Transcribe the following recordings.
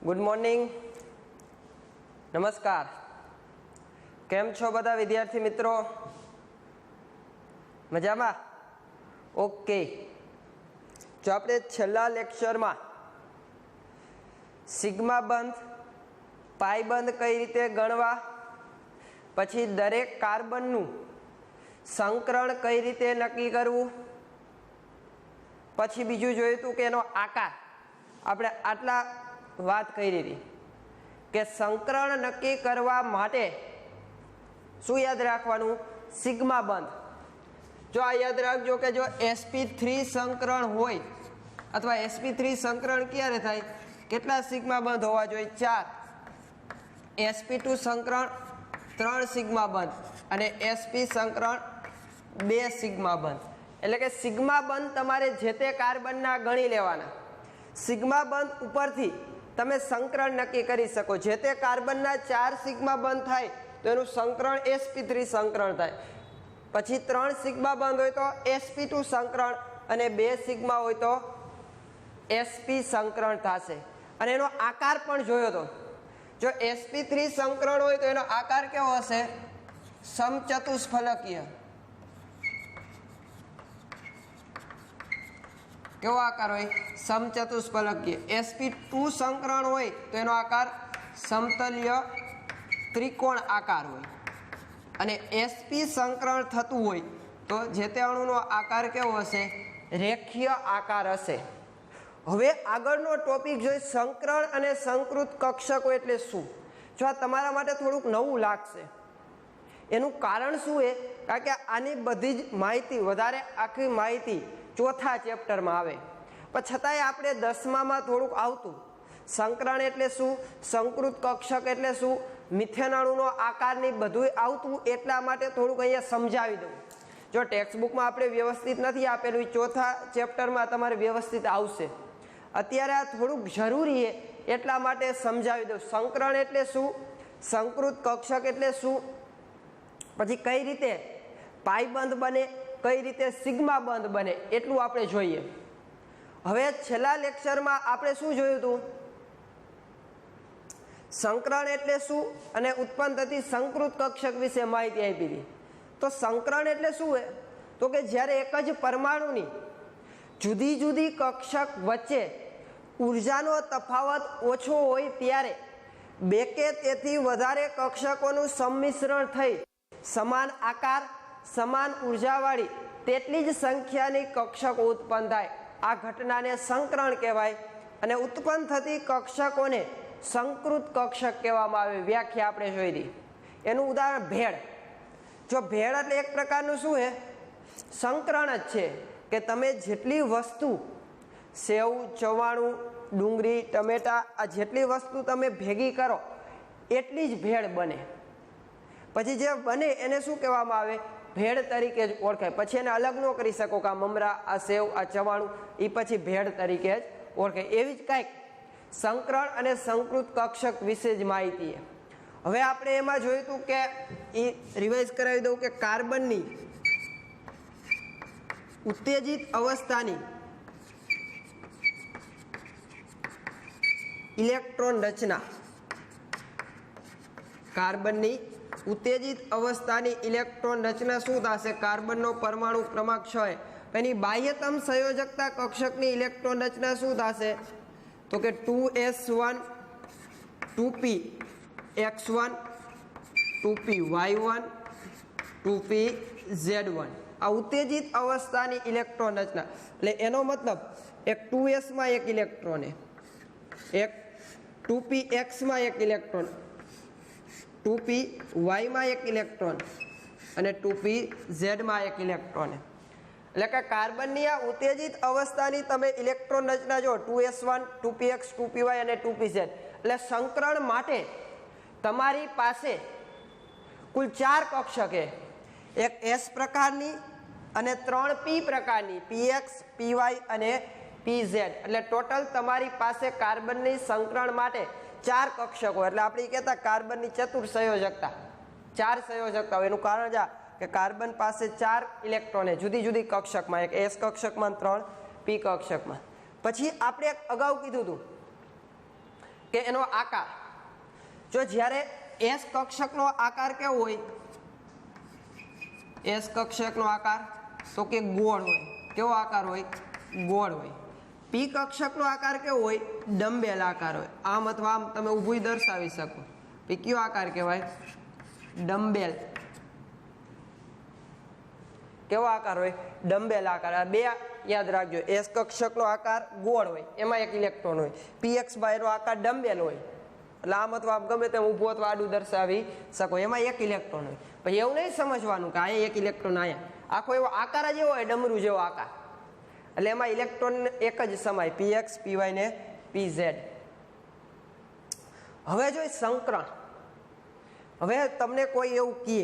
Good morning, નમસ્કાર. કેમ છો બધા વિદ્યાર્થી મિત્રો? મજામાં? ઓકે. જો આપણે છેલ્લા લેક્ચરમાં સિગ્મા બંધ, પાઈ બંધ કઈ રીતે ગણવા, પછી દરેક કાર્બનનું સંકરણ કઈ રીતે નક્કી કરવું, પછી બીજું જોયું હતું કે એનો આકાર, આપણે આટલા વાત કરી હતી કે સંકરણ નક્કી કરવા માટે શું યાદ રાખવાનું? સિગ્મા બંધ. જો આ યાદ રાખજો કે જો sp3 સંકરણ હોય અથવા sp3 સંકરણ ક્યારે થાય, કેટલા સિગ્મા બંધ હોવા જોઈએ? 4. sp2 સંકરણ 3 સિગ્મા બંધ અને sp સંકરણ 2 સિગ્મા બંધ. એટલે કે સિગ્મા બંધ તમારે જે તે કાર્બનના ગણી લેવાના. સિગ્મા બંધ ઉપરથી તમે સંકરણ નક્કી કરી શકો. જે તે કાર્બનના 4 સિગ્મા બંધ થાય તો એનું સંકરણ sp3 સંકરણ થાય. પછી 3 સિગ્મા બંધ હોય તો sp2 સંકરણ અને 2 સિગ્મા હોય તો sp સંકરણ થશે. અને એનો આકાર પણ જોયો તો, જો sp3 સંકરણ હોય તો એનો આકાર કેવો હશે? સમચતુષ્ફલકીય. કેવો આકાર હોય? સમચતુષ્ફલકીય. sp2 સંકરણ હોય તો એનો આકાર સમતલીય ત્રિકોણ આકાર હોય. અને sp સંકરણ થતું હોય તો જે તે અણુનો આકાર કેવો હશે? રેખીય આકાર હશે. હવે આગળનો ટોપિક જોઈ સંકરણ અને સંકૃત કક્ષકો એટલે શું. જો આ તમારા માટે થોડુંક નવું લાગશે. એનું કારણ શું છે? કારણ કે આની બધી જ માહિતી, વધારે આખી માહિતી ચોથા ચેપ્ટરમાં આવે, પણ છતાંય આપણે 10મામાં થોડુંક આવતું. સંકરણ એટલે શું, સંકૃત કક્ષક એટલે શું, મિથેન અણુનો આકારની બધું આવતું. એટલા માટે થોડુંક અહીંયા સમજાવી દઉં. જો ટેક્સ્ટ બુકમાં આપણે વ્યવસ્થિત નથી આપેલું, ચોથા ચેપ્ટરમાં તમારે વ્યવસ્થિત આવશે. અત્યારે આ થોડુંક જરૂરી છે એટલા માટે સમજાવી દઉં. સંકરણ એટલે શું, સંકૃત કક્ષક એટલે શું, પછી કઈ રીતે પાઈ બંધ બને, કઈ રીતે સિગ્મા બંધ બને, એટલું આપણે જોઈએ. હવે છેલ્લા લેક્ચરમાં આપણે શું જોયું હતું? સંકરણ એટલે શું અને ઉત્પન્ન થતી સંકૃત કક્ષક વિશે માહિતી આપી હતી. તો સંકરણ એટલે શું છે? તો કે જ્યારે એક જ પરમાણુની જુદી જુદી કક્ષક વચ્ચે ઉર્જાનો તફાવત ઓછો હોય ત્યારે બે કે તેથી વધારે કક્ષકોનું સંમિશ્રણ થઈ સમાન આકાર, સમાન ઉર્જાવાળી તેટલી જ સંખ્યાની કક્ષકો ઉત્પન્ન થાય. આ ઘટનાને સંકરણ કહેવાય. અને ઉત્પન્ન થતી કક્ષકોને સંકૃત કક્ષક કહેવામાં આવે. વ્યાખ્યા આપણે જોઈ હતી. એનું ઉદાહરણ ભેળ. જો ભેળ એટલે એક પ્રકારનું શું છે? સંકરણ જ છે કે તમે જેટલી વસ્તુ, સેવ, ચવાણું, ડુંગળી, ટમેટા, આ જેટલી વસ્તુ તમે ભેગી કરો એટલી જ ભેળ બને. પછી જે બને એને શું કહેવામાં આવે? ભેળ તરીકે જ ઓળખાય. પછી એને અલગ ન કરી શકો કે આ મમરા, આ સેવ, આ ચવાણું, એ પછી ભેળ તરીકે જ ઓળખાય. એવી જ કાંઈક સંકરણ અને સંકૃત કક્ષક વિશે જ માહિતી. હવે આપણે એમાં જોયું હતું કે એ રિવાઇઝ કરાવી દઉં કે કાર્બનની ઉત્તેજિત અવસ્થાની ઇલેક્ટ્રોન રચના. કાર્બનની ઉત્તેજિત અવસ્થાની ઇલેક્ટ્રોન રચના શું થશે? કાર્બનનો પરમાણુ ક્રમાંક 6. એની બાહ્યતમ સંયોજકતા કક્ષકની ઇલેક્ટ્રોન રચના શું થશે? તો કે 2s1 2px1 2py1 2pz1. આ ઉત્તેજિત અવસ્થાની ઇલેક્ટ્રોન રચના. એટલે એનો મતલબ એક 2s માં એક ઇલેક્ટ્રોન, એક 2px માં એક ઇલેક્ટ્રોન, 2py માં એક ઇલેક્ટ્રોન અને 2pz માં એક ઇલેક્ટ્રોન. એટલે કે કાર્બનની આ ઉત્તેજિત અવસ્થાની તમે ઇલેક્ટ્રોન રચના જો 2s1 2px 2py અને 2pz. એટલે સંકરણ માટે તમારી પાસે કુલ 4 કક્ષક છે. એક s પ્રકારની અને 3 p પ્રકારની, px py અને pz. એટલે ટોટલ તમારી પાસે કાર્બનની સંકરણ માટે 4 કક્ષકો. એટલે આપણે કહેતા કાર્બનની ચતુર સંયોજકતા, 4 સંયોજકતા હોય. એનું કારણ જ આ કે કાર્બન પાસે 4 ઇલેક્ટ્રોન જુદી જુદી કક્ષકમાં, એક s કક્ષકમાં, 3 p કક્ષકમાં. પછી આપણે અગાઉ કીધું હતું કે એનો આકાર, જો જ્યારે એસ કક્ષકનો આકાર કેવો હોય, એસ કક્ષકનો આકાર તો કે ગોળ હોય. કેવો આકાર હોય? ગોળ હોય. પી કક્ષકનો આકાર કેવો હોય? ડમ્બેલ આકાર હોય. આમ અથવા આમ તમે ઊભું દર્શાવી શકો. પી કયો આકાર કહેવાય? ડમ્બેલ. કેવો આકાર હોય? ડમ્બેલ આકાર. આ બે યાદ રાખજો. એસ કક્ષકનો આકાર ગોળ હોય, એમાં એક ઇલેક્ટ્રોન હોય. પીએક્સ બાયનો આકાર ડમ્બેલ હોય, એટલે આમ અથવા આમ ગમે તેમ ઊભું અથવા આડું દર્શાવી શકો, એમાં એક ઇલેક્ટ્રોન હોય. પછી એવું નહીં સમજવાનું કે અહીંયા એક ઇલેક્ટ્રોન, અહીંયા આખો એવો આકાર જ એવો હોય, ડમરું જેવો આકાર, એટલે એમાં ઇલેક્ટ્રોન એક જ સમાય, પીએક્સ, પીવાય ને પીઝેડ. હવે જો સંકરણ, હવે તમને કોઈ એવું કહે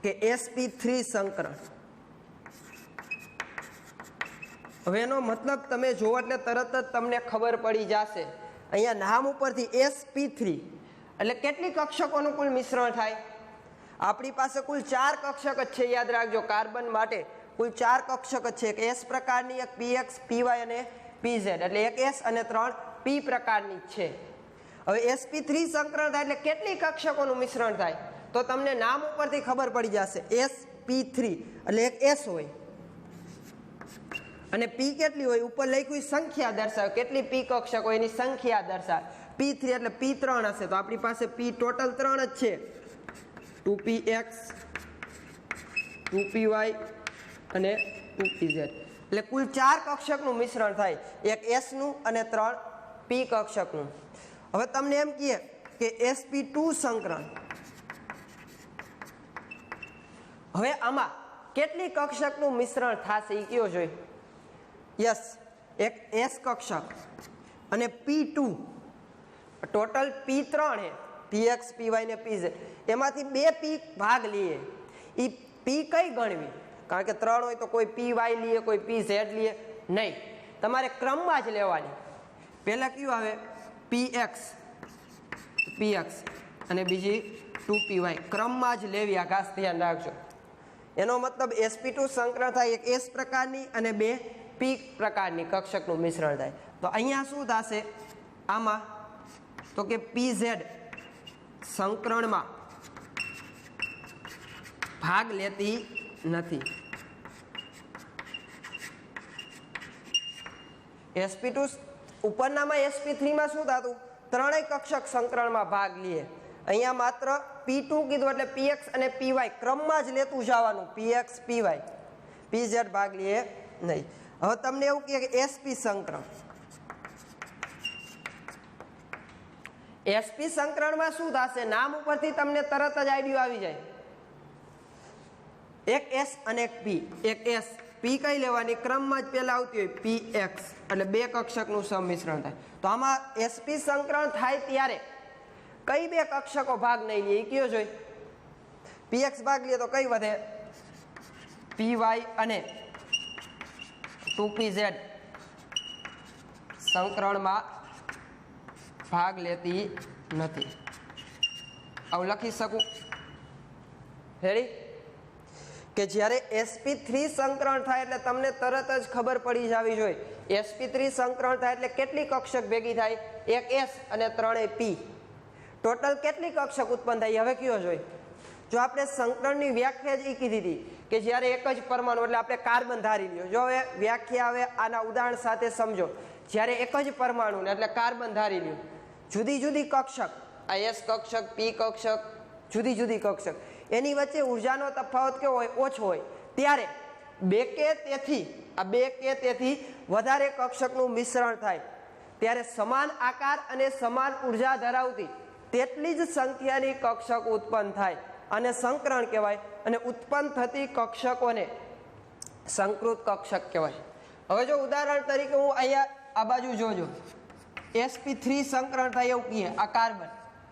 કે sp3 સંકરણ, હવે એનો મતલબ તમે જોવો એટલે તરત જ તમને ખબર પડી જશે. અહીંયા નામ ઉપરથી sp3 એટલે કેટલી કક્ષકોનું કુલ મિશ્રણ થાય? આપણી પાસે કુલ 4 કક્ષક જ છે, યાદ રાખજો. કાર્બન માટે કુલ 4 કક્ષક જ છે, એક એસ પ્રકારની, એક પીએક્સ, પીવાય અને પીઝેડ, એટલે એક એસ અને 3 પી પ્રકારની જ છે. હવે sp3 સંકરણ થાય એટલે કેટલી કક્ષકોનું મિશ્રણ થાય? તો તમને નામ ઉપરથી ખબર પડી જશે. sp3 એટલે એક એસ હોય અને પી કેટલી હોય? ઉપર લખ્યું સંખ્યા દર્શાવે, કેટલી પી કક્ષકો એની સંખ્યા દર્શાવે. p3 એટલે p3 હશે, તો આપણી પાસે p ટોટલ 3 જ છે, 2px, 2py અને 2pz, એટલે કુલ 4 કક્ષકનું મિશ્રણ થાય, એક એસ નું અને 3 પી કક્ષકનું. હવે તમને એમ કહે કે sp2 સંકરણ, હવે આમાં કેટલી કક્ષકનું મિશ્રણ થશે એ કયો જોઈ? યસ, એક એસ કક્ષક અને p2, ટોટલ p3 હે, px, py ને pz, એમાંથી 2 પી ભાગ લઈએ. એ પી કઈ ગણવી? કારણ કે 3 હોય તો કોઈ py લઈએ, કોઈ pz લઈએ નહીં, તમારે ક્રમમાં જ લેવાની. પહેલા કયું આવે? px અને બીજી 2py, ક્રમમાં જ લેવી. આ ખાસ ધ્યાન રાખજો. એનો મતલબ sp2 સંકરણ થાય, એક એસ પ્રકારની અને 2 પી પ્રકારની કક્ષકનું મિશ્રણ થાય. તો અહીંયા શું થશે આમાં? તો કે pz સંકરણમાં ભાગ લેતી નથી. sp2 ઉપરનામાં sp3 માં શું થતું? 3 કક્ષક સંકરણમાં ભાગ લે. અહીંયા માત્ર p2 કીધું એટલે px અને py ક્રમમાં જ લેતું જવાનું, px, py, pz ભાગ લે નહીં. હવે તમને એવું કહે કે sp સંકરણ, sp સંકરણમાં શું થશે? નામ ઉપરથી તમને તરત જ આઈડિયા આવી જાય. એક એસ અને એક પી. એક એસ, પી કઈ લેવાની? ક્રમમાં જ પહેલા આવતી હોય px, એટલે 2 કક્ષકનું સંમિશ્રણ થાય. તો આમાં sp સંકરણ થાય ત્યારે કઈ 2 કક્ષકો ભાગ નહીં લે એ કયો જોઈ? px ભાગ લે તો કઈ વધે? py અને 2pz સંકરણમાં ભાગ લેતી નથી. આવું લખી શકું? રેડી? કે જ્યારે sp3 સંકરણ થાય એટલે તમને તરત જ ખબર પડી જવી જોઈએ. sp3 સંકરણ થાય એટલે કેટલી કક્ષક ભેગી થાય? એક એસ અને 3 પી. ટોટલ કેટલી કક્ષક ઉત્પન્ન થાય હવે કયો જોઈએ? જો આપણે સંકરણની વ્યાખ્યા જ એ કીધી હતી કે જ્યારે એક જ પરમાણુ, એટલે આપણે કાર્બન ધારી લ્યો. જો હવે વ્યાખ્યા આવે આના ઉદાહરણ સાથે સમજો. જ્યારે એક જ પરમાણુ એટલે કાર્બન ધારી લ્યો, જુદી જુદી કક્ષક, આ એસ કક્ષક, પી કક્ષક, જુદી જુદી કક્ષક, એની વચ્ચે ઉર્જાનો તફાવત કેવો હોય? ઓછો હોય. ત્યારે 2 કે તેથી વધારે કક્ષકનું મિશ્રણ થાય ત્યારે સમાન આકાર અને સમાન ઉર્જા ધરાવતી તેટલી જ સંખ્યાની કક્ષક ઉત્પન્ન થાય અને સંકરણ કહેવાય. અને ઉત્પન્ન થતી કક્ષકોને સંકૃત કક્ષક કહેવાય. હવે જો ઉદાહરણ તરીકે હું અહીંયા આ બાજુ જોજો, sp3 સંકરણ થાય એવું કહીએ, આ કાર્બન.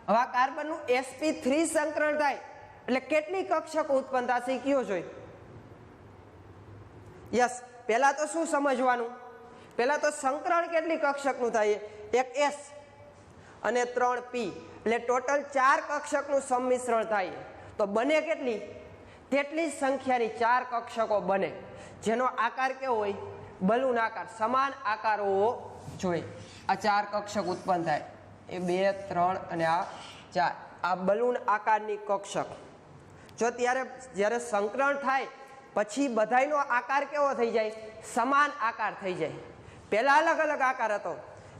હવે આ કાર્બનનું sp3 સંકરણ થાય એટલે કેટલી કક્ષકો ઉત્પન્ન થશે કયો જોઈ? યસ, પહેલા તો શું સમજવાનું? પહેલા તો સંકરણ કેટલી કક્ષકનું થાય? એક એસ અને 3 પી, એટલે ટોટલ 4 કક્ષકનું સંમિશ્રણ થાય. તો બને કેટલી? તેટલી જ સંખ્યાની 4 કક્ષકો બને, જેનો આકાર કેવો હોય? બલૂન આકાર, સમાન આકાર હોવો જોઈએ. આ 4 કક્ષક ઉત્પન્ન થાય. એ 2 3 અને આ 4 આ બલૂન આકારની કક્ષક જો જ્યારે સંકરણ થાય પછી બધાયનો આકાર કેવો થઈ જાય સમાન આકાર થઈ જાય પહેલા અલગ અલગ આકાર હતો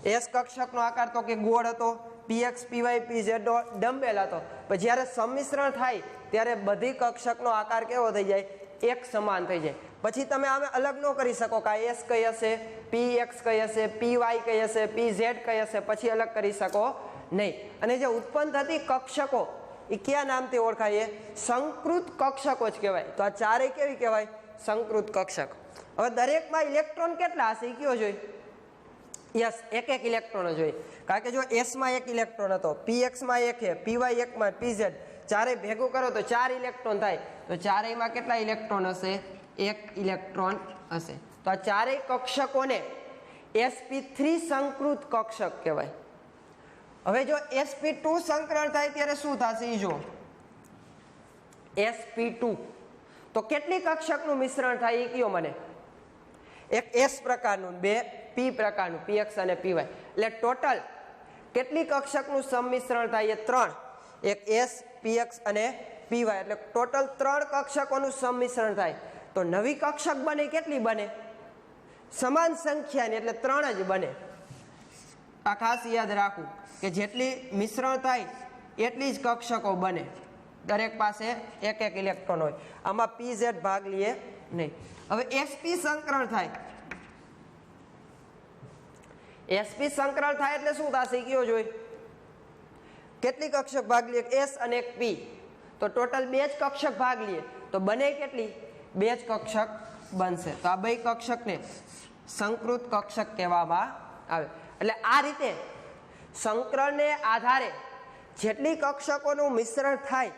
એસ કક્ષકનો આકાર તો કે ગોળ હતો px py pz ડમ્બેલ હતો પણ જ્યારે સંમિશ્રણ થાય ત્યારે બધી કક્ષકનો આકાર કેવો થઈ જાય એક સમાન થઈ જાય પછી તમે આમે અલગ ન કરી શકો કે એસ કઈ હશે px કઈ હશે py કઈ હશે pz કઈ હશે પછી અલગ કરી શકો નહીં અને જે ઉત્પન્ન થતી કક્ષકો એ કયા નામથી ઓળખાય સંકૃત કક્ષકો જ કહેવાય તો આ ચારેય કેવી કહેવાય સંકૃત કક્ષક હવે દરેકમાં ઇલેક્ટ્રોન કેટલા હશે એ કયો જોઈએ યસ એક ઇલેક્ટ્રોન જોઈએ કારણ કે જો એસ માં એક ઇલેક્ટ્રોન હતો px માં એક છે py એક માં pz ચારે ભેગું કરો તો 4 ઇલેક્ટ્રોન થાય તો ચારેયમાં કેટલા ઇલેક્ટ્રોન હશે એક ઇલેક્ટ્રોન હશે તો આ ચારેય કક્ષકોને sp3 સંકૃત કક્ષક કહેવાય હવે જો sp2 સંકરણ થાય ત્યારે શું થશે એ જો sp2 તો કેટલી કક્ષકનું મિશ્રણ થાય એ કયો મને એક s પ્રકારનું બે p પ્રકારનું px અને py એટલે ટોટલ કેટલી કક્ષકનું સંમિશ્રણ થાય એ 3 એક s px અને py એટલે ટોટલ 3 કક્ષકોનું સંમિશ્રણ થાય તો નવી કક્ષક બને કેટલી બને સમાન સંખ્યાની એટલે 3 જ બને આ ખાસ યાદ રાખવું કે જેટલી મિશ્રણ થાય એટલી જ કક્ષકો બને દરેક પાસે એક ઇલેક્ટ્રોન હોય આમાં pz ભાગ લે નહીં હવે sp સંકરણ થાય sp સંકરણ થાય એટલે શું થશે કયો જોઈ કેટલી કક્ષક ભાગ લે s અને એક p તો ટોટલ 2 જ કક્ષક ભાગ લે તો બને કેટલી 2 જ કક્ષક બનશે તો આ બે કક્ષકને સંકૃત કક્ષક કહેવામાં આવે એટલે આ રીતે સંકરણને આધારે જેટલી કક્ષકોનું મિશ્રણ થાય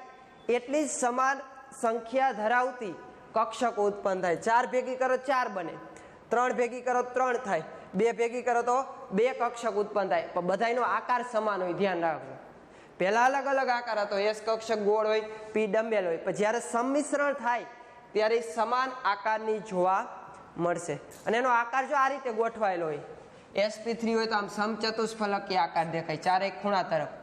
એટલી જ સમાન સંખ્યા ધરાવતી કક્ષકો ઉત્પન્ન થાય 4 ભેગી કરો 4 બને 3 ભેગી કરો 3 થાય 2 ભેગી કરો તો 2 કક્ષક ઉત્પન્ન થાય પણ બધાયનો આકાર સમાન હોય ધ્યાન રાખજો પહેલા અલગ અલગ આકાર હતો એસ કક્ષક ગોળ હોય p ડમ્બેલ હોય પણ જ્યારે સંમિશ્રણ થાય ત્યારે સમાન આકારની જોવા મળશે અને એનો આકાર જો આ રીતે ગોઠવાયેલો હોય sp3 હોય તો આમ સમચતુષ્ફલકીય આકાર દેખાય ચારેય ખૂણા તરફ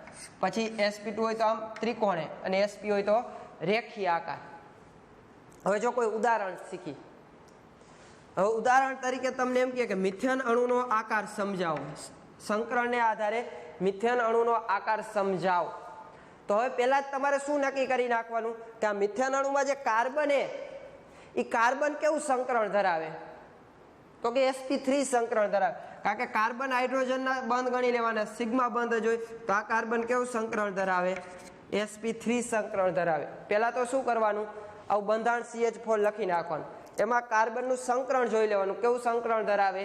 પછી sp2 હોય તો આમ ત્રિકોણે અને sp હોય તો રેખીય આકાર હવે જો કોઈ ઉદાહરણ શીખી હવે ઉદાહરણ તરીકે તમને એમ કે મિથેન અણુનો આકાર સમજાવો સંકરણને આધારે મિથેન અણુનો આકાર સમજાવો તો હવે પહેલા જ તમારે શું નક્કી કરી નાખવાનું કે આ મિથેન અણુમાં જે કાર્બન એ કાર્બન કેવું સંકરણ ધરાવે તો કે sp3 સંકરણ ધરાવે કારણ કે કાર્બન હાઇડ્રોજનના બંધ ગણી લેવાના સિગ્મા બંધ જ હોય તો આ કાર્બન કેવું સંકરણ ધરાવે sp3 સંકરણ ધરાવે પહેલા તો શું કરવાનું આવું બંધારણ CH4 લખી નાખવાનું એમાં કાર્બનનું સંકરણ જોઈ લેવાનું કેવું સંકરણ ધરાવે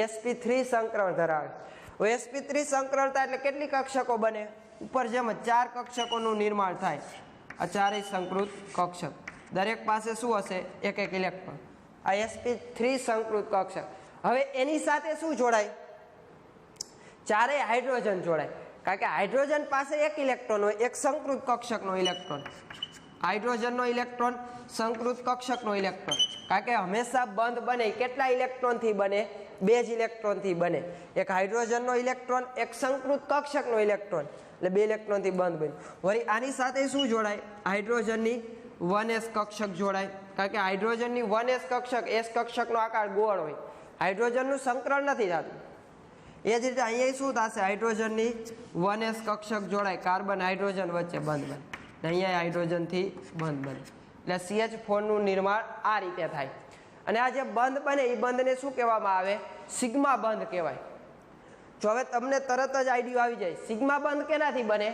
sp3 સંકરણ ધરાવે હવે sp3 સંકરણ થાય એટલે કેટલી કક્ષકો બને ઉપર જેમ 4 કક્ષકોનું નિર્માણ થાય આ ચારેય સંકૃત કક્ષક દરેક પાસે શું હશે એક ઇલેક્ટ્રોન આ sp3 સંકૃત કક્ષક હવે એની સાથે શું જોડાય ચારેય હાઇડ્રોજન જોડાય કારણ કે હાઇડ્રોજન પાસે એક ઇલેક્ટ્રોન હોય એક સંકૃત કક્ષકનો ઇલેક્ટ્રોન હાઇડ્રોજનનો ઇલેક્ટ્રોન સંકૃત કક્ષકનો ઇલેક્ટ્રોન કારણ કે હંમેશા બંધ બને કેટલા ઇલેક્ટ્રોનથી બને 2 જ ઇલેક્ટ્રોનથી બને એક હાઇડ્રોજનનો ઇલેક્ટ્રોન એક સંકૃત કક્ષકનો ઇલેક્ટ્રોન એટલે 2 ઇલેક્ટ્રોનથી બંધ બન્યું વળી આની સાથે શું જોડાય હાઇડ્રોજનની 1s કક્ષક જોડાય કારણ કે હાઇડ્રોજનની 1s કક્ષક s કક્ષકનો આકાર ગોળ હોય હાઇડ્રોજનનું સંકરણ નથી થતું એ જ રીતે અહીંયા શું થશે હાઇડ્રોજનની 1s કક્ષક જોડાય કાર્બન હાઇડ્રોજન વચ્ચે બંધ બને અહીંયા હાઇડ્રોજનથી બંધ બને એટલે CH4 નું નિર્માણ આ રીતે થાય અને આ જે બંધ બને એ બંધને શું કહેવામાં આવે સિગ્મા બંધ કહેવાય જો હવે તમને તરત જ આઈડિયા આવી જાય સિગ્મા બંધ કેનાથી બને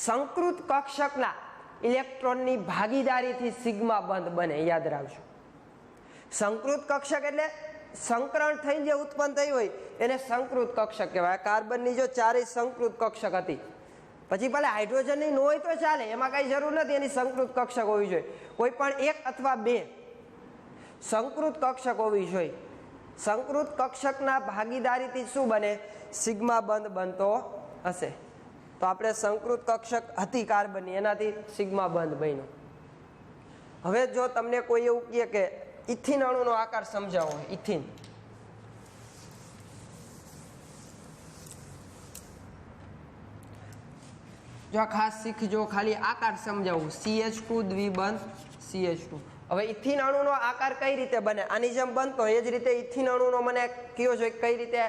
સંકૃત કક્ષકના ઇલેક્ટ્રોનની ભાગીદારીથી સિગ્મા બંધ બને યાદ રાખજો સંકૃત કક્ષક એટલે સંકરણ થઈને જે ઉત્પન્ન થઈ હોય એને સંકૃત કક્ષક કહેવાય કાર્બનની જો ચારેય સંકૃત કક્ષક હતી પછી ભલે હાઇડ્રોજનની ન હોય તો ચાલે એમાં કઈ જરૂર નથી એની સંકૃત કક્ષક હોવી જોઈએ કોઈ પણ 1 અથવા 2 સંકૃત કક્ષક હોવી જોઈએ સંકૃત કક્ષકના ભાગીદારીથી શું બને સિગ્મા બંધ બનતો હશે તો આપણે સંકૃત કક્ષક હતી કાર્બનની એનાથી સિગ્મા બંધ બન્યો હવે જો તમને કોઈ એવું કહે કે ઇથિન અણુનો આકાર સમજાવો ઇથિન જો આ ખાસ શીખજો, ખાલી આકાર સમજાવું. CH2 દ્વિબંધ CH2. હવે ઇથિન અણુનો આકાર કઈ રીતે બને? આની જેમ બનતો એ જ રીતે ઇથિન અણુનો મને કયો જોઈએ કઈ રીતે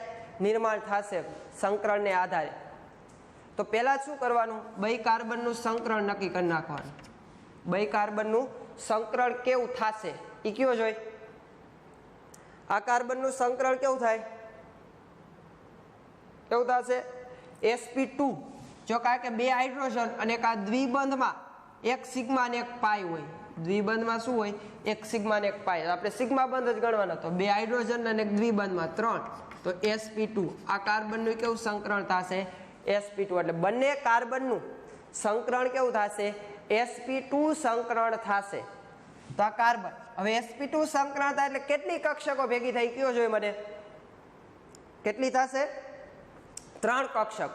નિર્માણ થશે સંકરણને આધારે. તો પહેલા શું કરવાનું? બે કાર્બનનું સંકરણ નક્કી કરી નાખવાનું. બે કાર્બનનું સંકરણ કેવું થશે એ કયો જોઈએ? આ કાર્બનનું સંકરણ કેવું થાય? કેવું થશે? sp2. જો કારણ કે બે હાઇડ્રોજન અને એક આ દ્વિબંધમાં એક સિગ્મા અને એક પાઈ હોય. દ્વિબંધમાં શું હોય? એક સિગ્મા અને એક પાઈ. આપણે સિગ્મા બંધ જ ગણવાનો. તો બે હાઇડ્રોજન અને એક દ્વિબંધમાં 3, તો sp2. આ કાર્બનનું કેવું સંકરણ થશે? sp2. એટલે બંને કાર્બનનું સંકરણ કેવું થશે? sp2 સંકરણ થશે. તો આ કાર્બન હવે sp2 સંકરણ થાય એટલે કેટલી કક્ષકો ભેગી થઈ કયો જોઈએ મને? કેટલી થશે? 3 કક્ષક.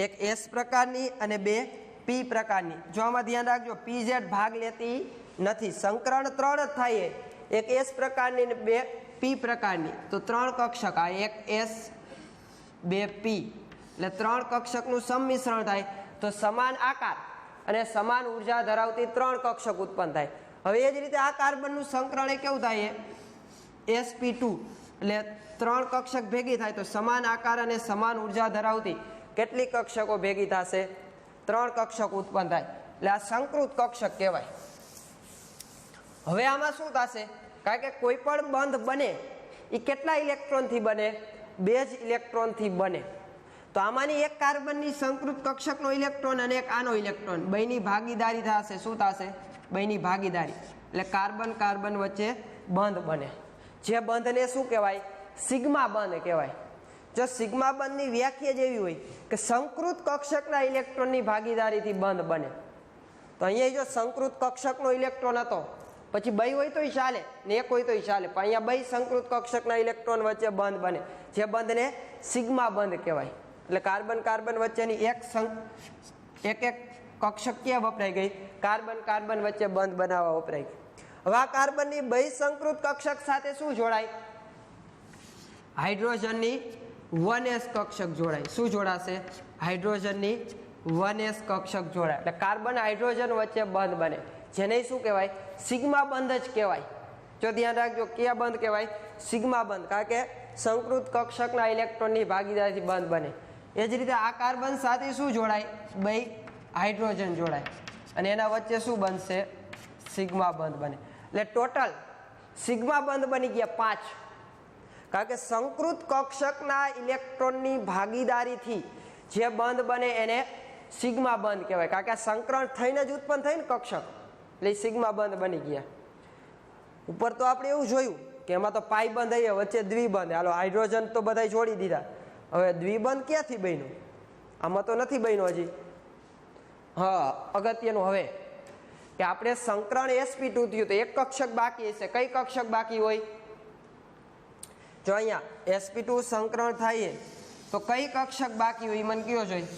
એક S પ્રકારની અને 2 P પ્રકારની. જો આમાં ધ્યાન રાખજો, PZ ભાગ લેતી નથી. સંકરણ 3 જ થાય. એક S પ્રકારની અને 2 P પ્રકારની. તો 3 કક્ષક. આ એક S 2 P એટલે 3 કક્ષકનું સંમિશ્રણ થાય. તો સમાન આકાર અને સમાન ઉર્જા ધરાવતી 3 કક્ષક ઉત્પન્ન થાય. હવે એ જ રીતે આ કાર્બનનું સંકરણ એ કેવું થાય? sp2 એટલે 3 કક્ષક ભેગી થાય. તો સમાન આકાર અને સમાન ઉર્જા ધરાવતી કેટલી કક્ષકો ભેગી થશે? 3 કક્ષક ઉત્પન્ન થાય. એટલે આ સંકૃત કક્ષક કહેવાય. હવે આમાં શું થશે? કારણ કે કોઈ પણ બંધ બને એ કેટલા ઇલેક્ટ્રોનથી બને? 2 જ ઇલેક્ટ્રોનથી બને. તો આમાંની એક કાર્બનની સંકૃત કક્ષકનો ઇલેક્ટ્રોન અને એક આનો ઇલેક્ટ્રોન બેની ભાગીદારી થશે. શું થશે? બેની ભાગીદારી. એટલે કાર્બન કાર્બન વચ્ચે બંધ બને. જે બંધને શું કહેવાય? સિગ્મા બંધ કહેવાય. જો સિગ્મા બંધની વ્યાખ્યા જેવી હોય કે સંકૃત કક્ષકના ઇલેક્ટ્રોનની ભાગીદારીથી બંધ બને. તો અહીંયા જો સંકૃત કક્ષકનો ઇલેક્ટ્રોન હતો, પછી બે હોય તોય ચાલે ને એક હોય તોય ચાલે, પણ અહીંયા બે સંકૃત કક્ષકના ઇલેક્ટ્રોન વચ્ચે બંધ બને. જે બંધને સિગ્મા બંધ કહેવાય. એટલે કાર્બન કાર્બન વચ્ચેની એક કક્ષક ક્યાં વપરાઈ ગઈ? કાર્બન કાર્બન વચ્ચે બંધ બનાવવા વપરાઈ ગઈ. હવે આ કાર્બનની બે સંકૃત કક્ષક સાથે શું જોડાય? હાઇડ્રોજનની 1s કક્ષક જોડાય. શું જોડાશે? હાઇડ્રોજનની 1s કક્ષક જોડાય. એટલે કાર્બન હાઇડ્રોજન વચ્ચે બંધ બને. જેને શું કહેવાય? સિગ્મા બંધ જ કહેવાય. જો ધ્યાન રાખજો, કયા બંધ કહેવાય? સિગ્મા બંધ. કારણ કે સંકૃત કક્ષકના ઇલેક્ટ્રોનની ભાગીદારીથી બંધ બને. એ જ રીતે આ કાર્બન સાથે શું જોડાય? બે હાઇડ્રોજન જોડાય અને એના વચ્ચે શું બનશે? સિગ્મા બંધ બને. એટલે ટોટલ સિગ્મા બંધ બની ગયા 5. કારણ કે સંકૃત કક્ષકના ઇલેક્ટ્રોનની ભાગીદારીથી જે બંધ બને એને સિગ્મા બંધ કહેવાય. કારણ કે સંકરણ થઈને જ ઉત્પન્ન થઈ ને કક્ષક, એટલે સિગ્મા બંધ બની ગયા. ઉપર તો આપણે એવું જોયું કે એમાં તો પાઈ બંધ આવી, વચ્ચે દ્વિબંધ. હાલો હાઇડ્રોજન તો બધા છોડી દીધા. હવે દ્વિબંધ ક્યાંથી બન્યું? આમાં તો નથી બન્યું હજી. હા, અગત્યનું હવે કે આપણે સંકરણ sp2 થયું તો એક કક્ષક બાકી હશે. કઈ કક્ષક બાકી હોય? જો અહીંયા sp2 સંકરણ થાય તો કઈ કક્ષક બાકી હોય? મને કયો જોઈએ?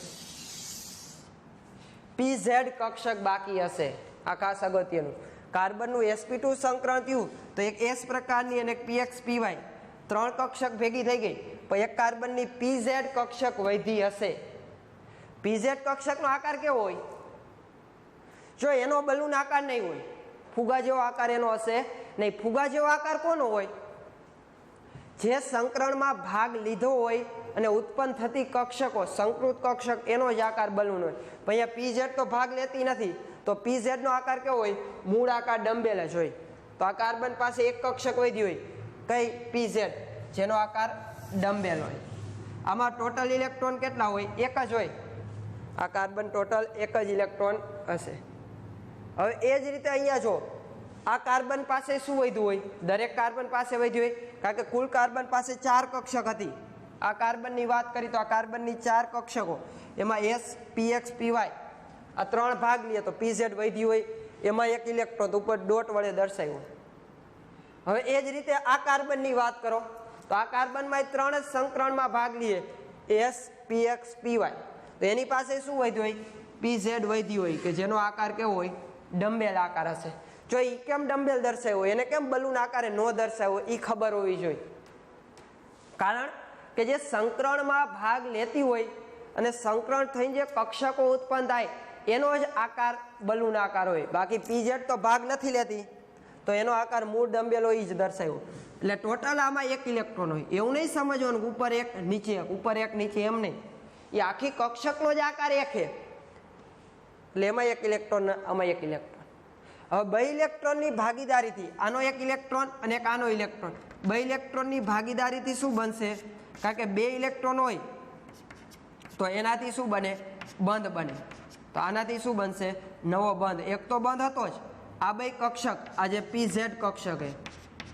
pz કક્ષક બાકી હશે. આ ખાસ અગત્યનું. કાર્બનનું sp2 સંકરણ થયું તો એક S પ્રકારની અને એક px py 3 કક્ષક ભેગી થઈ ગઈ. પણ એક કાર્બનની pz કક્ષક વધી હશે. pz કક્ષકનો આકાર કેવો હોય? જો એનો બલૂન આકાર નહીં હોય, ફુગા જેવો આકાર એનો હશે નહીં. ફુગા જેવો આકાર કોનો હોય? જે સંકરણમાં ભાગ લીધો હોય અને ઉત્પન્ન થતી કક્ષકો સંકૃત કક્ષક એનો જ આકાર બલૂન હોય. પણ અહીંયા pz તો ભાગ લેતી નથી, તો pz નો આકાર કેવો હોય? મૂળ આકાર ડમ્બેલ જ હોય. તો આ કાર્બન પાસે એક કક્ષક વધી હોય, કઈ? pz, જેનો આકાર ડમ્બેલ હોય. આમાં ટોટલ ઇલેક્ટ્રોન કેટલા હોય? એક જ હોય. આ કાર્બન ટોટલ એક જ ઇલેક્ટ્રોન હશે. હવે એ જ રીતે અહીંયા જો આ કાર્બન પાસે શું વધ્યું હોય? દરેક કાર્બન પાસે વધ્યું હોય. કારણ કે કુલ કાર્બન પાસે 4 કક્ષક હતી. આ કાર્બનની વાત કરી તો આ કાર્બનની 4 કક્ષકો, એમાં S px py આ 3 ભાગ લે તો pz વધ્યું હોય. એમાં એક ઇલેક્ટ્રોન ઉપર ડોટ વડે દર્શાવ્યું. હવે એ જ રીતે આ કાર્બનની વાત કરો તો આ કાર્બનમાં 3 જ સંકરણમાં ભાગ લે, S px py. તો એની પાસે શું વધ્યું હોય? pz વધ્યું હોય કે જેનો આકાર કેવો હોય? ડમ્બેલ આકાર હશે. જો એ કેમ ડમ્બેલ દર્શાવ્યો, એને કેમ બલૂન આકારે ન દર્શાવ્યો એ ખબર હોવી જોઈએ. કારણ કે જે સંકરણમાં ભાગ લેતી હોય અને સંકરણ થઈને જે કક્ષકો ઉત્પન્ન થાય એનો જ આકાર બલૂન આકાર હોય, બાકી પીઝેડ તો ભાગ નથી લેતી, તો એનો આકાર મૂળ ડંબેલ હોય એ જ દર્શાવ્યો. એટલે ટોટલ આમાં એક ઇલેક્ટ્રોન હોય. એવું નહીં સમજવાનું ઉપર એક નીચે એક, ઉપર એક નીચે, એમ નહીં. એ આખી કક્ષકનો જ આકાર એક છે. એટલે એમાં એક ઇલેક્ટ્રોન, આમાં એક ઇલેક્ટ્રોન. હવે બે ઇલેક્ટ્રોનની ભાગીદારીથી આનો એક ઇલેક્ટ્રોન અને એક આનો ઇલેક્ટ્રોન, બે ઇલેક્ટ્રોનની ભાગીદારીથી શું બનશે? કારણ કે બે ઇલેક્ટ્રોન હોય તો એનાથી શું બને? બંધ બને. તો આનાથી શું બનશે? નવો બંધ. એક તો બંધ હતો જ. આ બે કક્ષક, આ જે પીઝેડ કક્ષક છે,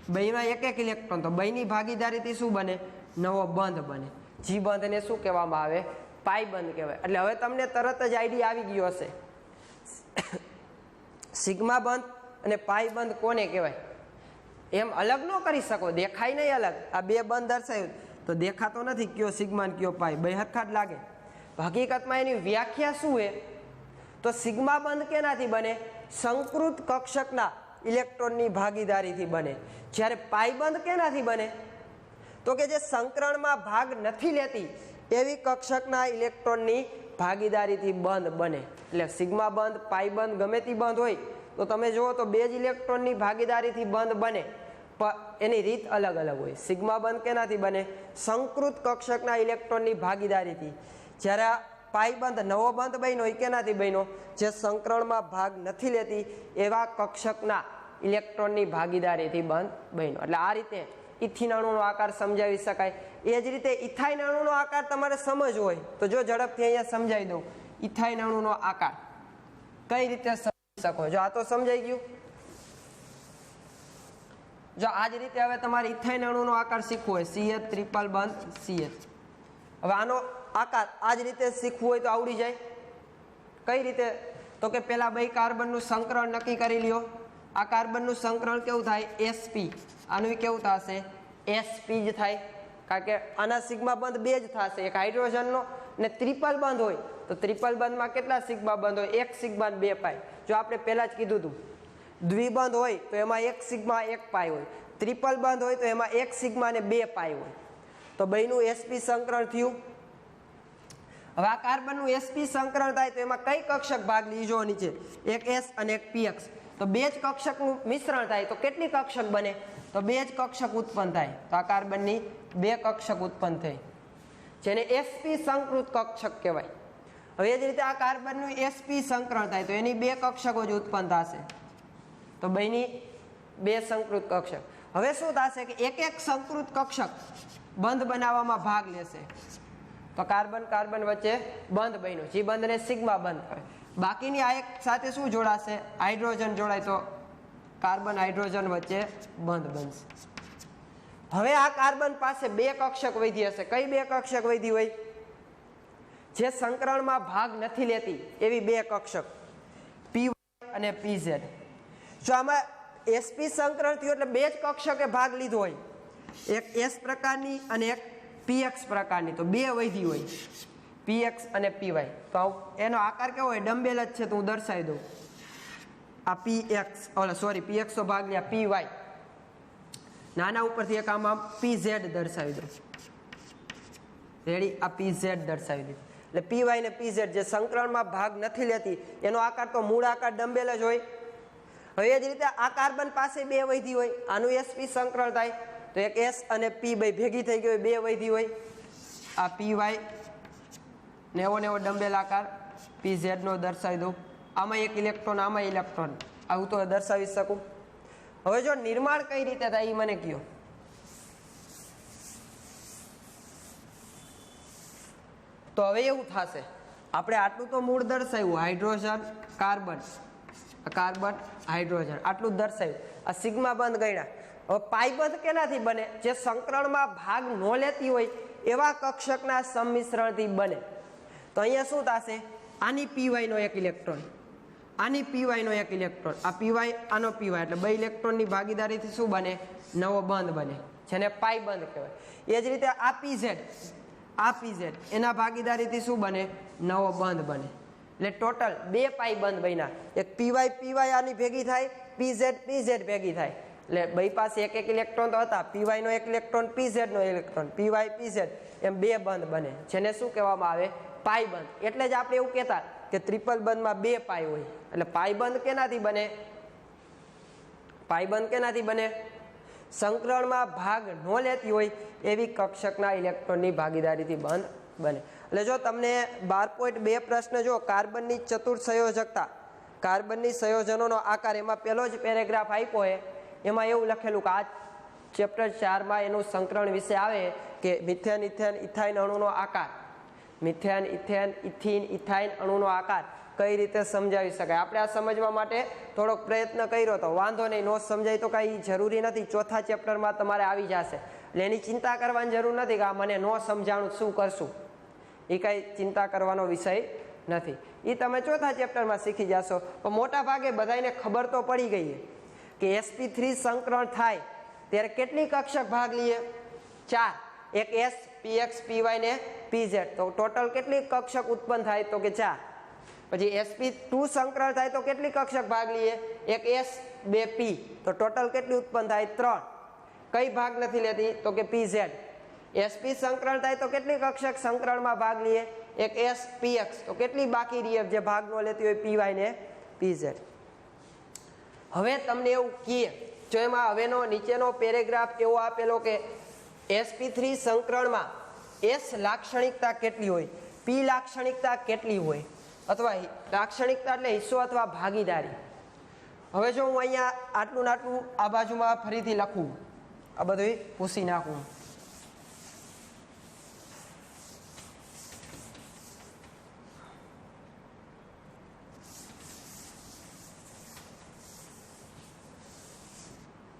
બેમાં એક એક ઇલેક્ટ્રોન, તો બેની ભાગીદારીથી શું બને? નવો બંધ બને. જી બંધને શું કહેવામાં આવે? પાઈ બંધ કહેવાય. એટલે હવે તમને તરત જ આઈડિયા આવી ગયો હશે, સિગ્મા બંધ અને પાઈ બંધ કોને કહેવાય. એમ અલગ ન કરી શકો, દેખાય નહીં અલગ. આ બે બંધ દર્શાવ્યું તો દેખાતો નથી કયો સિગ્મા ને કયો પાઈ, બે હરખા જ લાગે. હકીકતમાં એની વ્યાખ્યા શું છે? તો સિગ્મા બંધ કેનાથી બને? સંકૃત કક્ષકના ઇલેક્ટ્રોનની ભાગીદારીથી બને. જ્યારે પાઈ બંધ કેનાથી બને? તો કે જે સંકરણમાં ભાગ નથી લેતી એવી કક્ષકના ઇલેક્ટ્રોનની ભાગીદારીથી બંધ બને. એટલે સિગ્મા બંધ, પાઈ બંધ, ગમે તે બંધ હોય તો તમે જુઓ તો બે જ ઇલેક્ટ્રોનની ભાગીદારીથી બંધ બને, પણ એની રીત અલગ અલગ હોય. સિગ્મા બંધ કેનાથી બને? સંકૃત કક્ષકના ઇલેક્ટ્રોનની ભાગીદારીથી. જ્યારે પાઈ બંધ, નવો બંધ બન્યો એ કેનાથી બન્યો? જે સંકરણમાં ભાગ નથી લેતી એવા કક્ષકના ઇલેક્ટ્રોનની ભાગીદારીથી બંધ બન્યો. એટલે આ રીતે ઇથિન અણુનો આકાર સમજાવી શકાય. એ જ રીતે ઇથાઇન અણુનો આકાર તમારે સમજવો હોય તો જો ઝડપથી અહીંયા સમજાવી દઉં. ઇથાઇન અણુનો આકાર કઈ રીતે સમજી શકો? જો આ તો સમજાઈ ગયું. જો આ જ રીતે હવે તમારે ઇથાઇન અણુનો આકાર શીખવો હોય, CH ટ્રિપલ બંધ CH. હવે આનો આકાર આ જ રીતે શીખવું હોય તો આવડી જાય. કઈ રીતે? તો કે પેલા બે કાર્બનનું સંકરણ નક્કી કરી લ્યો. આ કાર્બનનું સંકરણ કેવું થાય? sp. આનું કેવું થશે? sp જ થાય. કારણ કે આના સિગ્મા બંધ બે જ થશે, એક હાઇડ્રોજનનો ને ટ્રિપલ બંધ હોય તો ટ્રિપલ બંધમાં કેટલા સિગ્મા બંધ હોય? એક સિગ્મા ને બે પાઈ. જો આપણે પહેલા જ કીધું હતું, દ્વિબંધ હોય તો એમાં એક સિગ્મા એક પાઈ હોય, ટ્રિપલ બંધ હોય તો એમાં એક સિગ્મા ને બે પાઈ હોય. તો બેનું sp સંકરણ થયું. હવે આ કાર્બનનું sp સંકરણ થાય તો એમાં કઈ કક્ષક ભાગ લીધો? નીચે એક s અને એક px. તો બે જ કક્ષકનું મિશ્રણ થાય તો કેટલી કક્ષક બને? તો બે જ કક્ષક ઉત્પન્ન થાય. તો આ કાર્બનની બે કક્ષક ઉત્પન્ન થઈ, જેને sp સંકૃત કક્ષક કહેવાય. હવે એ જ રીતે આ કાર્બનનું sp સંકરણ થાય તો એની બે કક્ષકો જ ઉત્પન્ન થશે. તો બેની બે સંકૃત કક્ષક. હવે શું થશે કે એક એક સંકૃત કક્ષક બંધ બનાવવામાં ભાગ લેશે. તો કાર્બન કાર્બન વચ્ચે બંધ બન્યો, જે બંધને સિગ્મા બંધ કહેવાય. બાકીની આ એક સાથે શું જોડાશે? હાઇડ્રોજન જોડાય તો કાર્બન હાઇડ્રોજન વચ્ચે બંધ બનશે. હવે આ કાર્બન પાસે બે કક્ષક વધી હશે. કઈ બે કક્ષક વધી હોય? જે સંકરણમાં ભાગ નથી લેતી એવી બે કક્ષક, py અને pz. જો આમાં sp સંકરણ થયું એટલે બે જ કક્ષકે ભાગ લીધો હોય, એક s પ્રકારની અને એક px પ્રકારની, તો બે વધી હોય, px અને py. તો એનો આકાર કેવો હોય? ડમ્બેલ જ છે તો હું દર્શાવી દઉં. આ px, સોરી px તો ભાગ લ્યા py, નાના ઉપરથી એક આમાં pz દર્શાવી દઉં. રેડી? આ pz દર્શાવી દીધું. એટલે py ને pz જે સંકરણમાં ભાગ નથી લેતી એનો આકાર તો મૂળ આકાર ડમ્બેલ જ હોય. હવે એ જ રીતે આ કાર્બન પાસે બે વૈધી હોય, આનું sp સંકરણ થાય તો એક s અને p બે ભેગી થઈ ગઈ હોય, બે વૈધી હોય. આ py નેવો નેવો ડમ્બેલ આકાર pz નો દર્શાવી દઉં. આમાં એક ઇલેક્ટ્રોન, આમાં ઇલેક્ટ્રોન, આવું તો દર્શાવી શકું. હવે જો નિર્માણ કઈ રીતે થાય એ મને કહો. તો હવે એવું થશે, આપણે આટલું તો મૂળ દર્શાવ્યું, હાઇડ્રોજન કાર્બન, કાર્બન હાઇડ્રોજન આટલું જ દર્શાવ્યું. આ સિગ્મા બંધ ગણ્યા. હવે પાઈ બંધ કેનાથી બને? જે સંકરણમાં ભાગ ન લેતી હોય એવા કક્ષકના સંમિશ્રણથી બને. તો અહીંયા શું થશે? આની py નો એક ઇલેક્ટ્રોન, આની py નો એક ઇલેક્ટ્રોન, આ py આનો py, એટલે બે ઇલેક્ટ્રોનની ભાગીદારીથી શું બને? નવો બંધ બને, જેને પાઈ બંધ કહેવાય. એ જ રીતે આ pz એના ભાગીદારીથી શું બને? નવો બંધ બને. એટલે ટોટલ બે પાઈ બંધ બન્યા. એક py આની ભેગી થાય, pz ભેગી થાય. એટલે બે પાસે એક એક ઇલેક્ટ્રોન તો હતા, py નો એક ઇલેક્ટ્રોન, pz નો ઇલેક્ટ્રોન, py pz એમ બે બંધ બને, જેને શું કહેવામાં આવે? પાઈ બંધ. એટલે જ આપણે એવું કહેતા કે ટ્રિપલ બંધમાં 2 પાઈ હોય એટલે પાઈ બંધ કેનાથી બને? પાઈ બંધ કેનાથી બને? સંકરણમાં ભાગ ન લેતી હોય એવી કક્ષકના ઇલેક્ટ્રોનની ભાગીદારીથી બંધ બને. એટલે જો તમને 12.2 પ્રશ્ન જો કાર્બનની ચતુર્થ સંયોજકતા, કાર્બનની સંયોજનોનો આકાર, એમાં પહેલો જ પેરેગ્રાફ આપ્યો છે. એમાં એવું લખેલું કે આ ચેપ્ટર 4માં એનું સંકરણ વિશે આવે કે મિથેન, ઇથેન, ઇથાઇન અણુનો આકાર, મિથેન, ઇથેન, ઇથિન, ઇથાઇન અણુનો આકાર કઈ રીતે સમજાવી શકાય. આપણે આ સમજવા માટે થોડોક પ્રયત્ન કર્યો તો, વાંધો નહીં, નો સમજાય તો કાંઈ જરૂરી નથી, ચોથા ચેપ્ટરમાં તમારે આવી જશે. એટલે એની ચિંતા કરવાની જરૂર નથી કે આ મને ન સમજાણું શું કરશું, એ કાંઈ ચિંતા કરવાનો વિષય નથી. એ તમે ચોથા ચેપ્ટરમાં શીખી જશો. પણ મોટા ભાગે બધાને ખબર તો પડી ગઈ કે sp3 સંકરણ થાય ત્યારે કેટલી કક્ષક ભાગ લઈએ? 4. એક s, px, py ને pz. તો ટોટલ કેટલી કક્ષક ઉત્પન્ન થાય? તો કે 4. પછી sp2 સંકરણ થાય તો કેટલી કક્ષક ભાગ લઈએ? એક s, 2 p. તો ટોટલ કેટલી ઉત્પન્ન થાય? 3. કઈ ભાગ નથી લેતી? તો કે pz. sp સંકરણ થાય તો કેટલી કક્ષક સંકરણમાં ભાગ લઈએ? એક s, px. તો કેટલી બાકી રહે જે ભાગ ન લેતી હોય? py ને pz. હવે તમને એવું કહે, જો એમાં હવેનો નીચેનો પેરેગ્રાફ એવો આપેલો કે sp3 સંકરણમાં s લાક્ષણિકતા કેટલી હોય, p લાક્ષણિકતા કેટલી હોય, અથવા લાક્ષણિકતા એટલે હિસ્સો અથવા ભાગીદારી. હવે જો હું અહીંયા આટલું ને આટલું આ બાજુમાં ફરીથી લખું, આ બધું પૂછી નાખું.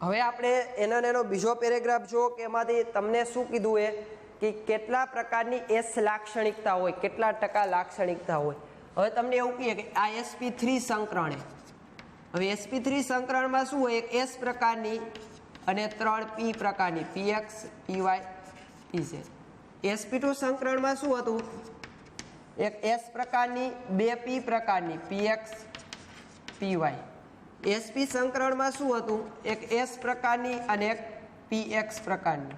હવે આપણે એનો બીજો પેરેગ્રાફ જો કે એમાંથી તમને શું કીધું એ કે કેટલા પ્રકારની s લાક્ષણિકતા હોય, કેટલા ટકા લાક્ષણિકતા હોય. હવે તમને એવું કહીએ કે આ sp3 સંકરણ, હવે sp3 સંકરણમાં શું હોય? એક s પ્રકારની અને 3 p પ્રકારની, px, py, pz. sp2 સંકરણમાં શું હતું? એક s પ્રકારની, 2 p પ્રકારની, px, py. sp સંકરણમાં શું હતું? એક s પ્રકારની અને એક px પ્રકારની.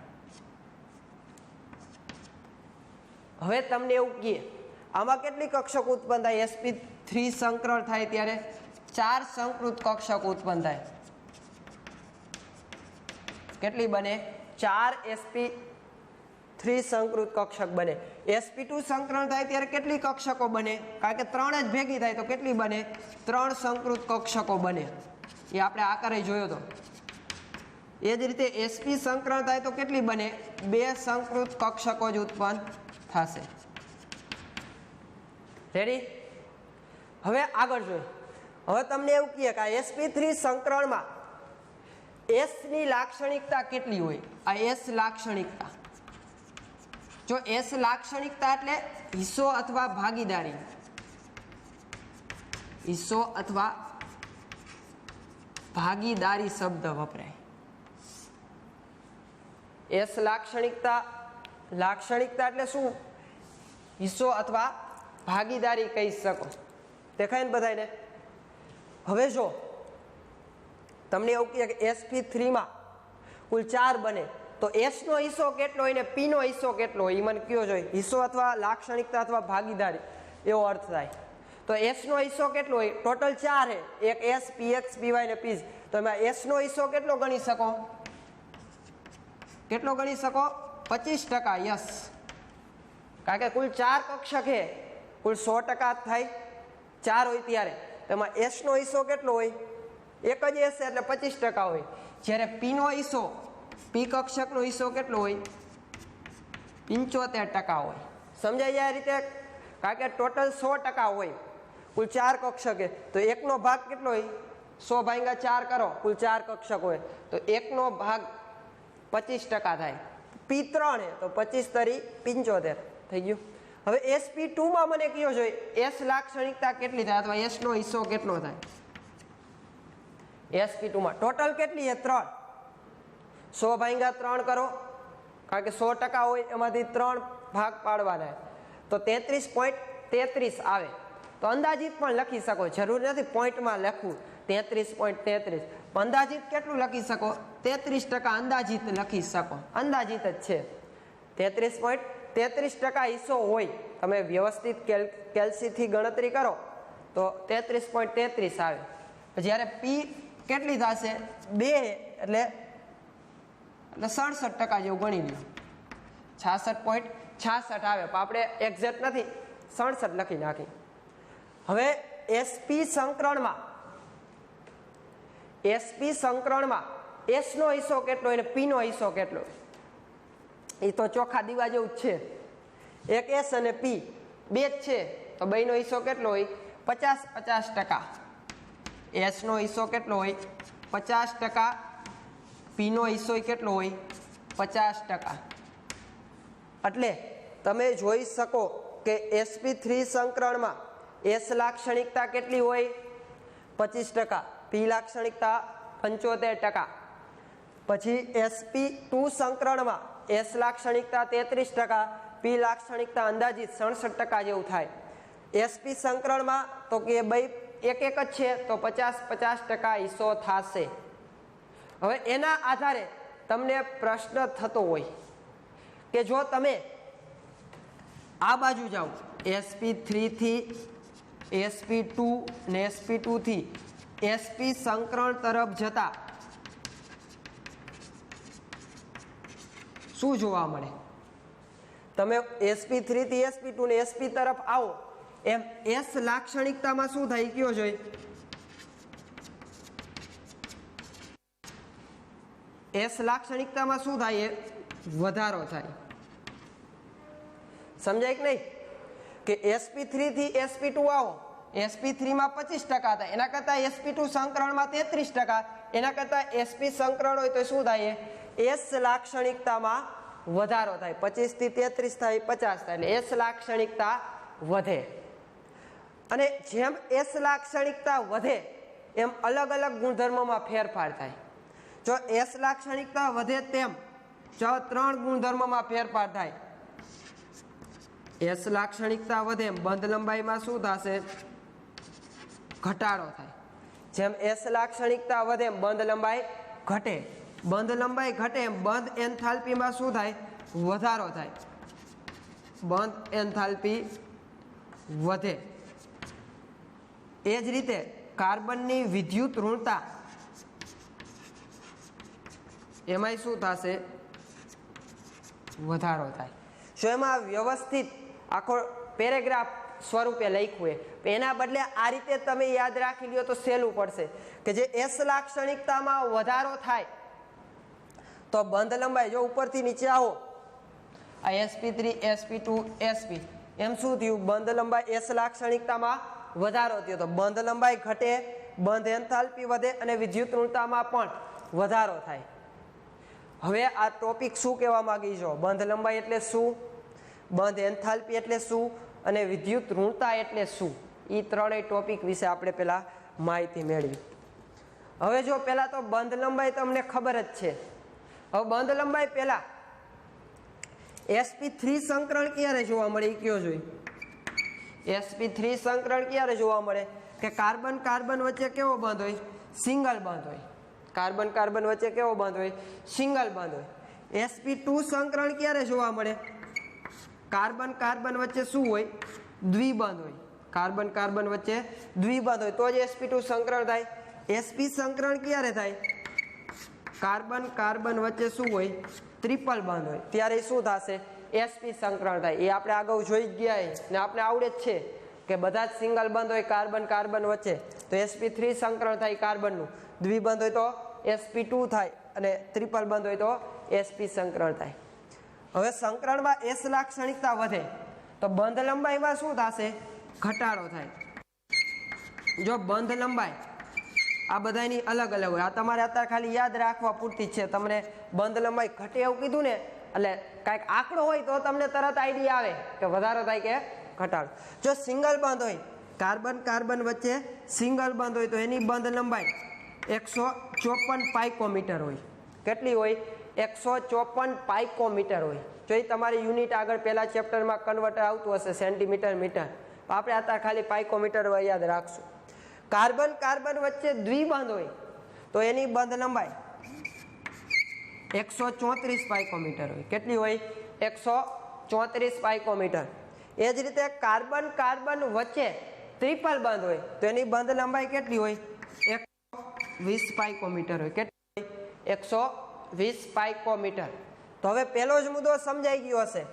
હવે તમને એવું કહે આમાં કેટલી કક્ષક ઉત્પન્ન થાય? sp3 સંકરણ થાય ત્યારે 4 સંકૃત કક્ષક ઉત્પન્ન થાય. કેટલી બને? 4 sp3 સંકૃત કક્ષક બને. sp2 સંકરણ થાય ત્યારે કેટલી કક્ષકો બને? કારણ કે 3 જ ભેગી થાય તો કેટલી બને? 3 સંકૃત કક્ષકો બને. એ આપણે આકારે જોયો તો. એ જ રીતે sp સંકરણ થાય તો કેટલી બને? 2 સંકૃત કક્ષકો જ ઉત્પન્ન થશે. રેડી? હવે આગળ જોઈએ. હવે તમને એવું કહે કે આ sp3 સંકરણમાં s ની લાક્ષણિકતા કેટલી હોય? આ s લાક્ષણિકતા, જો s લાક્ષણિકતા એટલે હિસ્સો અથવા ભાગીદારી, હિસ્સો અથવા ભાગીદારી શબ્દ વપરાય. s લાક્ષણિકતા, લાક્ષણિકતા એટલે શું? હિસ્સો અથવા ભાગીદારી કહી શકો. દેખાય ને બધાને? હવે જો તમને એવું કહે કે sp3 માં કુલ 4 બને તો s નો હિસ્સો કેટલો હોય ને p નો હિસ્સો કેટલો હોય? એ મને કયો જોઈએ? હિસ્સો અથવા લાક્ષણિકતા અથવા ભાગીદારી એવો અર્થ થાય. તો s નો હિસ્સો કેટલો હોય? ટોટલ 4 છે, એક s, px, py ને pz. તો એમાં s નો હિસ્સો કેટલો ગણી શકો? કેટલો ગણી શકો? 25%. યસ, કારણ કે કુલ 4 કક્ષક છે, કુલ 100% થાય 4 હોય ત્યારે. એમાં s નો હિસ્સો કેટલો હોય? એક જ s એટલે 25% હોય. જ્યારે p નો હિસ્સો, p કક્ષકનો હિસ્સો કેટલો હોય? 75% હોય. સમજાય આ રીતે? કારણ કે ટોટલ 100% હોય, કુલ 4 કક્ષક છે તો 1 નો ભાગ કેટલો હોય? 100 ભાગ્યા 4 કરો, કુલ 4 કક્ષક હોય તો 1 નો ભાગ 25% થાય. p3 છે તો 25 તરી 75 થઈ ગયું. હવે sp2 માં મને કયો જોઈએ? s લાક્ષણિકતા કેટલી થાય અથવા s નો હિસ્સો કેટલો થાય? sp2 માં ટોટલ કેટલી છે? 3. 100 ભાગ્યા 3 કરો, કારણ કે 100% હોય એમાંથી 3 ભાગ પાડવાના તો 33.33 આવે. તો અંદાજિત પણ લખી શકો, જરૂર નથી પોઈન્ટમાં લખવું 33.33. અંદાજિત કેટલું લખી શકો? 33% અંદાજિત લખી શકો. અંદાજિત જ છે 33.33. 33% હિસ્સો હોય, તમે વ્યવસ્થિત કેલ્સીથી ગણતરી કરો તો 33.33 આવે. જ્યારે પી કેટલી થશે 2 એટલે 67% જેવું ગણી લો, 66.66 આવે. પણ આપણે એક્ઝેક્ટ નથી, 67 લખી નાખી. હવે એસપી સંકરણમાં એસ નો હિસ્સો કેટલો અને પી નો હિસ્સો કેટલો, એ તો ચોખા દીવા જેવું જ છે. એક એસ અને પી બે જ છે, તો બેનો હિસ્સો કેટલો હોય 50-50%. એસ નો હિસ્સો કેટલો હોય 50%, પી નો હિસ્સો કેટલો હોય 50%. એટલે તમે જોઈ શકો કે sp3 સંકરણમાં એસ લાક્ષણિકતા કેટલી હોય 25%, પી લાક્ષણિકતા 75%. પછી sp2 સંકરણમાં એસ લાક્ષણિકતા 33%, પી લાક્ષણિકતા અંદાજિત 67% જેવું થાય. sp સંકરણમાં તો કે ભાઈ એક જ છે, તો 50-50% હિસ્સો થશે. હવે એના આધારે તમને પ્રશ્ન થતો હોય કે જો તમે આ બાજુ જાઓ sp3 થી sp2 ને sp2 થી sp સંકરણ તરફ જતા શું જોવા મળે? તમે sp3 થી sp2 ને sp તરફ આવો એમ એસ લાક્ષણિકતામાં શું થાય કયો જોઈએ? એસ લાક્ષણિકતામાં શું થાય? વધારો થાય. સમજાય કે નહીં? કે sp3 થી sp2 આવો, sp3 માં 25% થાય, એના કરતા sp2 સંકરણમાં 33%, એના કરતા sp સંકરણ હોય તો શું થાય? એસ લાક્ષણિકતામાં વધારો થાય. 25 થી 33 થાય 50 થાય, એટલે એસ લાક્ષણિકતા વધે. અને જેમ એસ લાક્ષણિકતા વધે એમ અલગ અલગ ગુણધર્મોમાં ફેરફાર થાય. જો એસ લાક્ષણિકતા વધે તેમ જો 3 ગુણધર્મોમાં ફેરફાર થાય. એસ લાક્ષણિકતા વધે એમ બંધ લંબાઈમાં શું થશે? ઘટાડો થાય. જેમ એસ લાક્ષણિકતા વધે એમ બંધ લંબાઈ ઘટે. બંધ લંબાઈ ઘટે એમ બંધ એન્થાલ્પીમાં શું થાય? વધારો થાય. બંધ એન્થાલ્પી વધે. એ જ રીતે કાર્બનની વિદ્યુત ઋણતા એમાંય શું થશે? વધારો થાય. જો એમાં વ્યવસ્થિત આખો પેરેગ્રાફ સ્વરૂપે લખ્યું હોય, એના બદલે આ રીતે તમે યાદ રાખી લ્યો તો સહેલું પડશે કે જે એસ લાક્ષણિકતામાં વધારો થાય તો બંધ લંબાઈ, જો ઉપરથી નીચે આવો આ sp3 sp2 sp એમ શું થયું? બંધ લંબાઈ એસ લાક્ષણિકતામાં વધારો થયો તો બંધ લંબાઈ ઘટે, બંધ એન્થાલ્પી વધે અને વિદ્યુત ઋણતામાં પણ વધારો થાય. હવે આ ટોપિક શું કહેવા માંગી છો? બંધ લંબાઈ એટલે શું, બંધ એન્થાલ્પી એટલે શું અને વિદ્યુત ઋણતા એટલે શું? એ ત્રણેય ટોપિક વિશે આપણે પહેલા માહિતી મેળવી. હવે જો પહેલા તો બંધ લંબાઈ તમને ખબર જ છે. હવે બંધ લંબાઈ પહેલા sp3 સંકરણ ક્યારે જોવા મળે એ કયો જોઈએ? sp3 સંકરણ ક્યારે જોવા મળે? કે કાર્બન કાર્બન વચ્ચે કેવો બંધ હોય? સિંગલ બંધ હોય. કાર્બન કાર્બન વચ્ચે કેવો બંધ હોય? સિંગલ બંધ હોય. sp2 સંકરણ ક્યારે જોવા મળે? કાર્બન કાર્બન વચ્ચે શું હોય? દ્વિબંધ હોય. કાર્બન કાર્બન વચ્ચે દ્વિબંધ હોય તો જ sp2 સંકરણ થાય. sp સંકરણ ક્યારે થાય? કાર્બન કાર્બન વચ્ચે શું હોય? ટ્રિપલ બંધ હોય, ત્યારે શું થશે? sp સંકરણ થાય. એ આપણે અગાઉ જોઈ જ ગયા ને આપણે આવડે જ છે કે બધા જ સિંગલ બંધ હોય કાર્બન કાર્બન વચ્ચે તો sp3 સંકરણ થાય કાર્બનનું, દ્વિબંધ હોય તો sp2 થાય અને ટ્રિપલ બંધ હોય તો sp સંકરણ થાય. હવે સંકરણમાં એસ લાક્ષણિકતા વધે તો બંધ લંબાઈમાં શું થશે? ઘટાડો થાય. જો બંધ લંબાઈ આ બધાની અલગ અલગ હોય, આ તમારે અત્યારે ખાલી યાદ રાખવા પૂરતી છે. તમને બંધ લંબાઈ ઘટે એવું કીધું ને એટલે કાંઈક આંકડો હોય તો તમને તરત આઈડિયા આવે કે વધારો થાય કે ઘટાડો. જો સિંગલ બંધ હોય, કાર્બન કાર્બન વચ્ચે સિંગલ બંધ હોય તો એની બંધ લંબાઈ 154 પાઇકોમીટર હોય. કેટલી હોય? 154 પાઇકોમીટર હોય. જો એ તમારી યુનિટ આગળ પહેલા ચેપ્ટરમાં કન્વર્ટર આવતું હશે સેન્ટીમીટર મીટર, આપણે અત્યારે ખાલી પાઇકોમીટર યાદ રાખશું. કાર્બન કાર્બન વચ્ચે દ્વિબંધ હોય તો એની બંધ લંબાઈ 134 પાઇકોમીટર હોય. કેટલી હોય? 134 34 પાઇકોમીટર। એ જ રીતે કાર્બન કાર્બન વચ્ચે ટ્રિપલ બંધ હોય તો એની બંધ લંબાઈ કેટલી હોય? 120 પાઇકોમીટર હોય। કેટલી હોય? 120 પાઇકોમીટર। તો હવે પહેલો જ મુદ્દો સમજાઈ ગયો હશે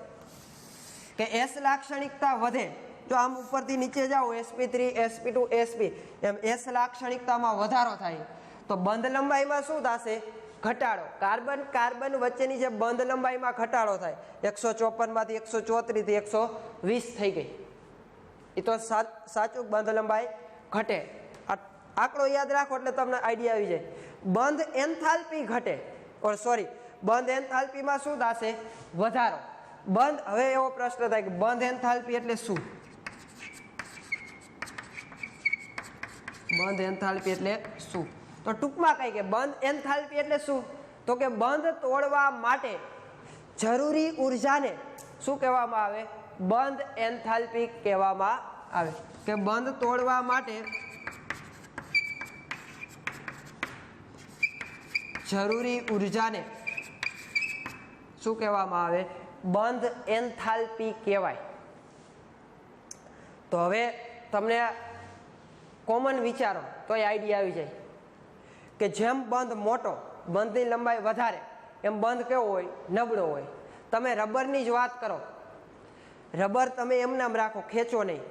કે એસ લાક્ષણિકતા વધે, જો આમ ઉપરથી નીચે જાઓ sp3 sp2 sp M S લાક્ષણિકતામાં વધારો થાય તો બંધ લંબાઈમાં શું થશે? ઘટાડો। કાર્બન કાર્બન વચ્ચેની જે બંધ લંબાઈમાં ઘટાડો થાય 154 માંથી 134 થી 120 થઈ ગઈ। એ તો સાચું, બંધ લંબાઈ ઘટે। આંકડો યાદ રાખો એટલે તમને આઈડિયા આવી જાય। બંધ એન્થાલ્પી ઘટે, સોરી બંધ એન્થાલ્પીમાં શું થશે? વધારો। બંધ, હવે એવો પ્રશ્ન થાય કે બંધ એન્થાલ્પી એટલે શું? બંધ એન્થાલ્પી એટલે શું? તો ટૂંકમાં કઈ કે બંધ એન્થાલ્પી એટલે શું? તો કે બંધ તોડવા માટે જરૂરી ઉર્જાને શું કહેવામાં આવે? બંધ એન્થાલ્પી કહેવામાં આવે। કે બંધ તોડવા માટે જરૂરી ઉર્જાને શું કહેવામાં આવે? બંધ એન્થાલ્પી કહેવાય। તો હવે તમને કોમન વિચારો તો એ આઈડિયા આવી જાય કે જેમ બંધ મોટો, બંધની લંબાઈ વધારે, એમ બંધ કેવો હોય? નબળો હોય। તમે રબરની જ વાત કરો, રબર તમે એમને આમ રાખો, ખેંચો નહીં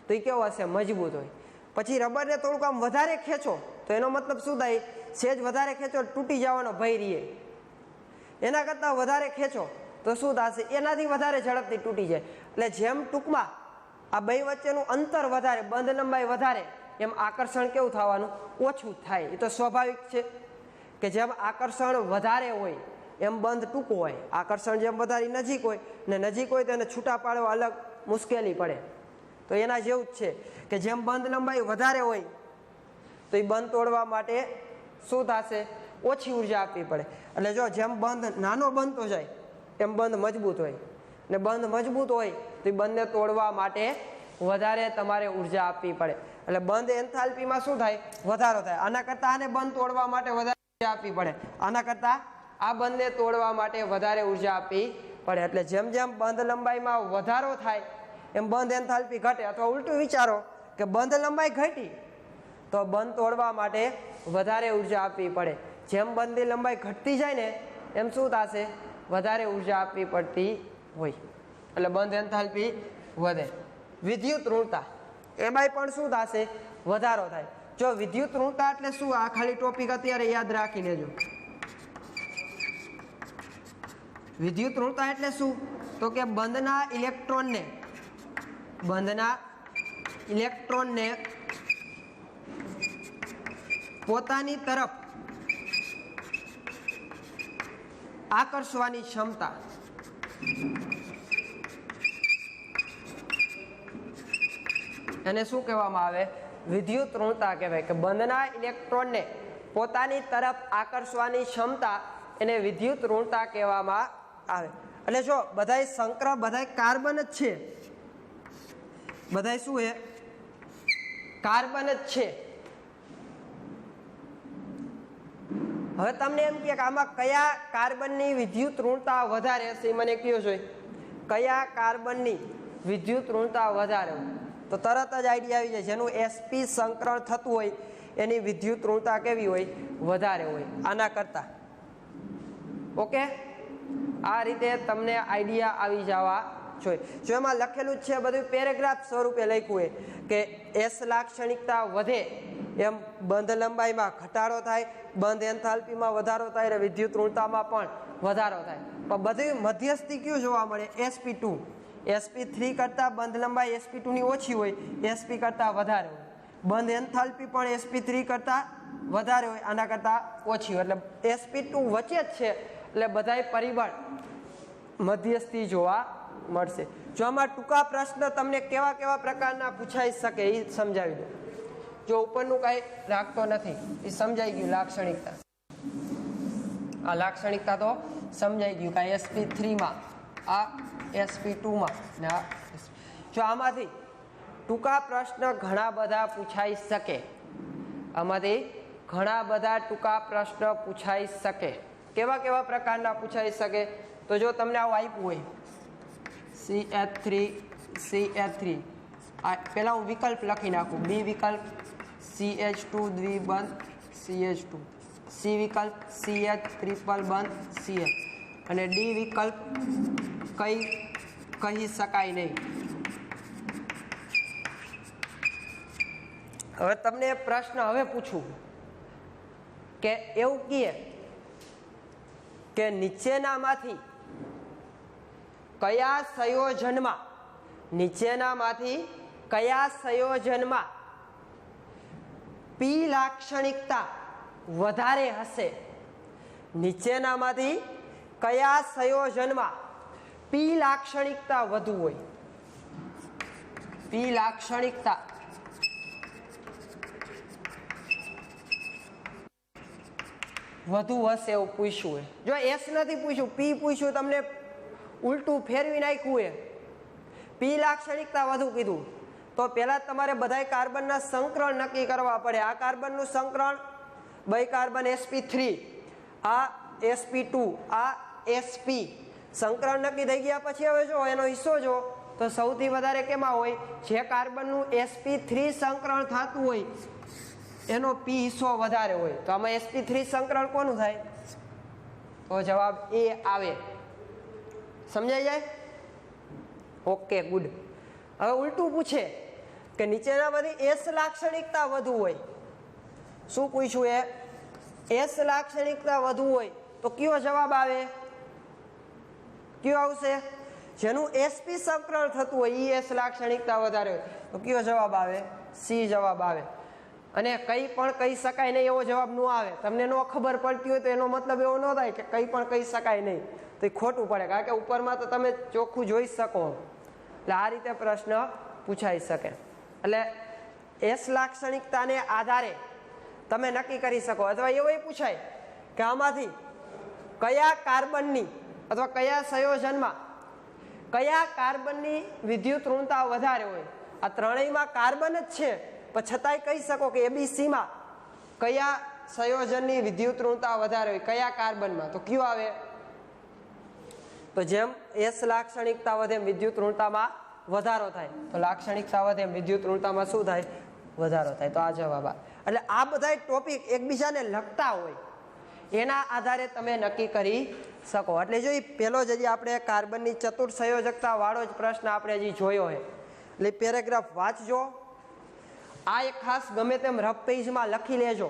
તો એ કેવો હશે? મજબૂત હોય। પછી રબરને થોડુંક આમ વધારે ખેંચો તો એનો મતલબ શું થાય? સેજ વધારે ખેંચો તૂટી જવાનો ભય રહે। એના કરતાં વધારે ખેંચો તો શું થશે? એનાથી વધારે ઝડપથી તૂટી જાય। એટલે જેમ ટૂંકમાં આ બે વચ્ચેનું અંતર વધારે, બંધ લંબાઈ વધારે, એમ આકર્ષણ કેવું થવાનું? ઓછું થાય। એ તો સ્વાભાવિક છે કે જેમ આકર્ષણ વધારે હોય એમ બંધ ટૂંકો હોય। આકર્ષણ જેમ વધારે નજીક હોય ને નજીક હોય તો એને છૂટા પાડવા અલગ મુશ્કેલી પડે। તો એના જેવું જ છે કે જેમ બંધ લંબાઈ વધારે હોય તો એ બંધ તોડવા માટે શું થશે? ઓછી ઉર્જા આપવી પડે। એટલે જો જેમ બંધ નાનો બનતો જાય એમ બંધ મજબૂત હોય, ને બંધ મજબૂત હોય તો એ બંધને તોડવા માટે વધારે તમારે ઉર્જા આપવી પડે। એટલે બંધ એન્થાલ્પીમાં શું થાય? વધારો થાય। આના કરતાં આને બંધ તોડવા માટે વધારે ઉર્જા આપવી પડે, આના કરતાં આ બંધને તોડવા માટે વધારે ઉર્જા આપવી પડે। એટલે જેમ જેમ બંધ લંબાઈમાં વધારો થાય એમ બંધ એન્થાલ્પી ઘટે। અથવા ઉલટું વિચારો કે બંધ લંબાઈ ઘટી તો બંધ તોડવા માટે વધારે ઉર્જા આપવી પડે। જેમ બંધની લંબાઈ ઘટતી જાય ને એમ શું થશે? વધારે ઉર્જા આપવી પડતી હોય। એટલે બંધ એન્થાલ્પી વધે। વિદ્યુત ઋણતા, એમાંય પણ શું થશે? વધારો થાય। જો વિદ્યુત ઋણતા એટલે શું? આ ખાલી ટોપિક અત્યારે યાદ રાખી લેજો। વિદ્યુત ઋણતા એટલે શું? તો કે બંધના ઇલેક્ટ્રોનને પોતાની તરફ આકર્ષવાની ક્ષમતા, એને શું કહેવામાં આવે? વિદ્યુત ઋણતા કહેવાય। કે બંધના ઇલેક્ટ્રોનને પોતાની તરફ આકર્ષવાની ક્ષમતા એને વિદ્યુત ઋણતા કહેવામાં આવે। એટલે જો બધાય સંકર, બધાય કાર્બન જ છે, બધાય શું છે? કાર્બન જ છે। હવે તમને એમ કે આમાં કયા કાર્બનની વિદ્યુત ઋણતા વધારે હશે? મને કયો જોઈએ કયા કાર્બનની વિદ્યુત ઋણતા વધારે હોય? તો તરત જ આઈડિયા આવી જાય। જેનું sp સંકરણ થતું હોય એની વિદ્યુત ઋણતા કેવી હોય? વધારે હોય આના કરતા। ઓકે, આ રીતે તમને આઈડિયા આવી જવા જોઈએ। જો એમાં લખેલું જ છે બધું, પેરેગ્રાફ સ્વરૂપે લખ્યું હોય કે એસ લાક્ષણિકતા વધે એમ બંધ લંબાઈમાં ઘટાડો થાય, બંધ એન્થાલ્પીમાં વધારો થાય અને વિદ્યુત ઋણતામાં પણ વધારો થાય। પણ બધું મધ્યસ્થી કયું જોવા મળે? sp2। sp3 કરતાં બંધ લંબાઈ sp2 ની ઓછી હોય, sp કરતાં વધારે હોય। બંધ એન્થાલ્પી પણ sp3 કરતાં વધારે હોય, આના કરતાં ઓછી હોય। એટલે sp2 વચ્ચે જ છે, એટલે બધાય પરિબળ મધ્યસ્થી જોવા મળશે। જો આમાં ટૂંકા પ્રશ્ન તમને કેવા કેવા પ્રકારના પૂછાઈ શકે એ સમજાવી દો। જો ઉપરનું કાંઈ રાખતો નથી એ સમજાઈ ગયું। લાક્ષણિકતા, આ લાક્ષણિકતા તો સમજાઈ ગયું કે sp3માં, આ sp2માં ને આ। જો આમાંથી ટૂંકા પ્રશ્ન ઘણા બધા પૂછાઈ શકે, આમાંથી ઘણા બધા ટૂંકા પ્રશ્ન પૂછાઈ શકે। કેવા કેવા પ્રકારના પૂછાઈ શકે? તો જો તમને આવું આપ્યું હોય CH3 આ પહેલા હું વિકલ્પ લખી નાખું. બી વિકલ્પ CH2 દ્વિબંધ CH2, સી વિકલ્પ CH ત્રિપલ બંધ CH અને ડી વિકલ્પ કહી શકાય નહીં. હવે તમને પ્રશ્ન હવે પૂછું કે એવું કહે કે નીચેનામાંથી કયા સંયોજનમાં પી લાક્ષણિકતા વધારે હશે? નીચેનામાંથી કયા સંયોજનમાં પી લાક્ષણિકતા વધુ હોય? પી લાક્ષણિકતા વધુ હશે એવું પૂછ્યું હોય. જો એસ નથી પૂછ્યું, પી પૂછ્યું, તમને ઉલટું ફેરવી નાખ્યું એ પી લાક્ષણિકતા વધુ કીધું તો પહેલા તમારે બધાય કાર્બનના સંકરણ નક્કી કરવા પડે. આ કાર્બનનું સંકરણ બાયકાર્બન sp3, આ sp2, આ sp. સંકરણ નક્કી થઈ ગયા પછી હવે જો એનો હિસ્સો જો તો સૌથી વધારે કેમાં હોય? જે કાર્બનનું sp3 સંકરણ થતું હોય એનો પી હિસ્સો વધારે હોય. તો આમાં sp3 સંકરણ કોનું થાય? તો જવાબ એ આવે. સમજાઈ જાય? Okay, good. હવે ઉલટું પૂછે કે નીચેનામાંથી એસ લાક્ષણિકતા વધુ હોય. શું પૂછ્યું? એસ લાક્ષણિકતા વધુ હોય તો કયો જવાબ આવે? કયો આવશે? જેનું sp સંકરણ થતું હોય એ એસ લાક્ષણિકતા વધારે હોય તો કયો જવાબ આવે? સી જવાબ આવે. અને કંઈ પણ કહી શકાય નહીં એવો જવાબ ન આવે. તમને ન ખબર પડતી હોય તો એનો મતલબ એવો ન થાય કે કંઈ પણ કહી શકાય નહીં, તો એ ખોટું પડે. કારણ કે ઉપરમાં તો તમે ચોખ્ખું જોઈ શકો. એટલે આ રીતે પ્રશ્ન પૂછાઈ શકે. એટલે એસ લાક્ષણિકતાને આધારે તમે નક્કી કરી શકો. અથવા એવું પૂછાય કે આમાંથી કયા કાર્બનની અથવા કયા સંયોજનમાં કયા કાર્બનની વિદ્યુત ઋણતા વધારે હોય? આ ત્રણેયમાં કાર્બન જ છે પણ છતાંય કહી શકો કે એબીસીમાં કયા સંયોજનની વિદ્યુત ઋણતા વધારે હોય, કયા કાર્બનમાં? તો કયું આવે? તો જેમ એસ લાક્ષણિકતા વધે એમ વિદ્યુત ઋણતામાં વધારો થાય. તો લાક્ષણિકતા વધે એમ વિદ્યુત ઋણતામાં શું થાય? વધારો થાય. તો આ જવાબ આવે. એટલે આ બધા ટોપિક એકબીજાને લગતા હોય એના આધારે તમે નક્કી કરી શકો. એટલે જો પહેલો જ હજી આપણે કાર્બનની ચતુર સંયોજકતા વાળો જ પ્રશ્ન આપણે હજી જોયો છે. એટલે પેરેગ્રાફ વાંચજો. આ એક ખાસ ગમે તેમ રફ પેજમાં લખી લેજો.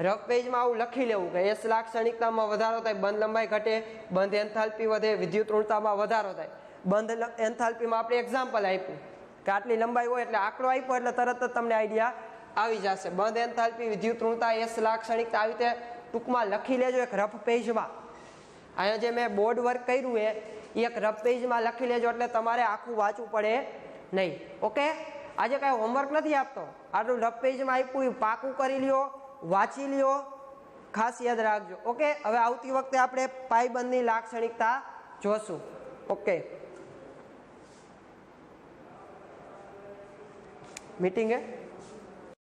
રફ પેજમાં આવું લખી લેવું કે એસ લાક્ષણિકતામાં વધારો થાય, બંધ લંબાઈ ઘટે, બંધ એન્થાલ્પી વધે, વિદ્યુત ઋણતામાં વધારો થાય. બંધ એન્થાલ્પીમાં આપણે એક્ઝામ્પલ આપ્યું કે આટલી લંબાઈ હોય એટલે આંકડો આપ્યો એટલે તરત જ તમને આઈડિયા આવી જશે. બંધ એન્થાલ્પી, વિદ્યુત ઋણતા, એસ લાક્ષણિકતા આવી રીતે ટૂંકમાં લખી લેજો એક રફ પેજમાં. અહીંયા જે મેં બોર્ડ વર્ક કર્યું એ એક રફ પેજમાં લખી લેજો એટલે તમારે આખું વાંચવું પડે નહીં. ઓકે, આજે કાંઈ હોમવર્ક નથી આપતો, આટલું રફ પેજમાં આપ્યું પાકું કરી લ્યો, વાંચી લ્યો, ખાસ યાદ રાખજો. ઓકે, હવે આવતી વખતે આપણે પાઇબંધની લાક્ષણિકતા જોશું. ઓકે, મીટિંગ હે.